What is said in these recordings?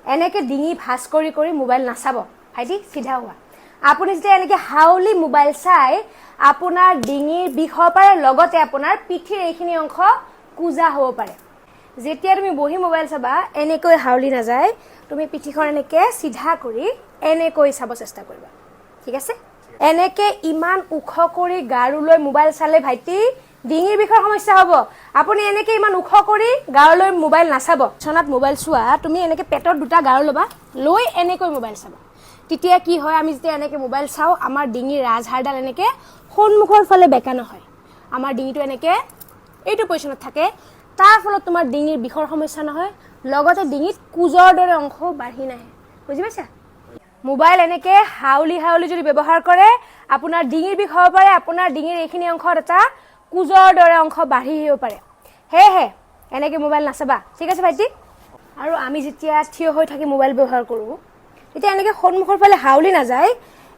এনেকে ডিঙি ভাঁজ কৰি কৰি মোবাইল নাচাব ভাইটি চিধা হোৱা আপুনি যেতিয়া এনেকে হাউলি মোবাইল চাই আপোনাৰ ডিঙিৰ বিষ হ'ব পাৰে লগতে আপোনাৰ পিঠিৰ এইখিনি অংশ কুজা হ'ব পাৰে যেতিয়া তুমি বহি মোবাইল চাবা এনেকৈ হাউলি নাযায় তুমি পিঠিখন এনেকে চিধা কৰি এনেকৈ চাব চেষ্টা কৰিবা ঠিক আছে এনেকে ইমান উখ কৰি গাৰুলৈ মোবাইল চালে ভাইটি ডিঙিৰ বিষৰ সমস্যা হ'ব আপুনি এনেকে ইমান উখ কৰি গাৰুলৈ মোবাইল নাচাব ছনাত মোবাইল চোৱা তুমি এনেকে পেটৰ দুটা গাৰু লবা লৈ এনেকৈ মোবাইল চাবা তেতিয়া কি হয় আমি যেতিয়া এনেকে মোবাইল চাও আমাৰ ডিঙিৰ ৰাজহাড়ডাল এনেকে সন্মুখৰ ফালে বেকা নহয় আমাৰ ডিঙিটো এনেকে এইটো পজিশনত থাকে তাৰ ফলত তোমাৰ ডিঙিৰ বিষৰ সমস্যা নহয় লগতে ডিঙিত কুজৰ দৰে অংশ বাঢ়ি নাহে বুজি পাইছা মোবাইল এনেকে হাউলি হাউলি যদি ব্যৱহাৰ কৰে আপোনাৰ ডিঙিৰ বিষ হ'ব পাৰে আপোনাৰ ডিঙিৰ এইখিনি অংশত এটা কুজৰ দৰে অংশ বাঢ়ি আহিব পাৰে হে এনেকে মোবাইল নাচাবা ঠিক আছে ভাইটি আৰু আমি যেতিয়া থিয় হৈ থাকি মোবাইল ব্যৱহাৰ কৰোঁ তেতিয়া এনেকে সন্মুখৰ ফালে হাউলি নাযায়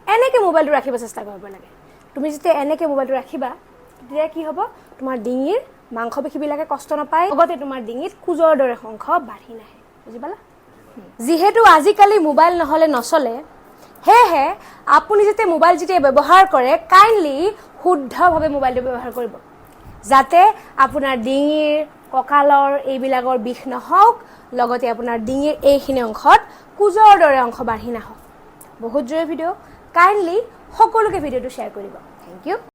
এনেকে মোবাইলটো ৰাখিব চেষ্টা কৰিব লাগে তুমি যেতিয়া এনেকে মোবাইলটো ৰাখিবা তেতিয়া কি হ'ব তোমাৰ ডিঙিৰ মাংসপেশীবিলাকে কষ্ট নাপায় লগতে তোমাৰ ডিঙিত কুজৰ দৰে অংশ বাঢ়ি নাহে বুজি পালা যিহেতু আজিকালি মোবাইল নহলে নচলে হেহে আপুনি যেতিয়া মোবাইল ব্যৱহাৰ কৰে কাইণ্ডলি শুদ্ধভাৱে মোবাইলটো ব্যৱহাৰ কৰিব যাতে আপোনাৰ ডিঙিৰ কঁকালৰ এইবিলাকৰ বিষ নহওক লগতে আপোনাৰ ডিঙিৰ এইখিনি অংশত কুজৰ দৰে অংশ বাঢ়ি নাহক বহুত জৰুৰী ভিডিঅ' কাইণ্ডলি সকলোকে ভিডিঅ'টো শ্বেয়াৰ কৰিব থেংক ইউ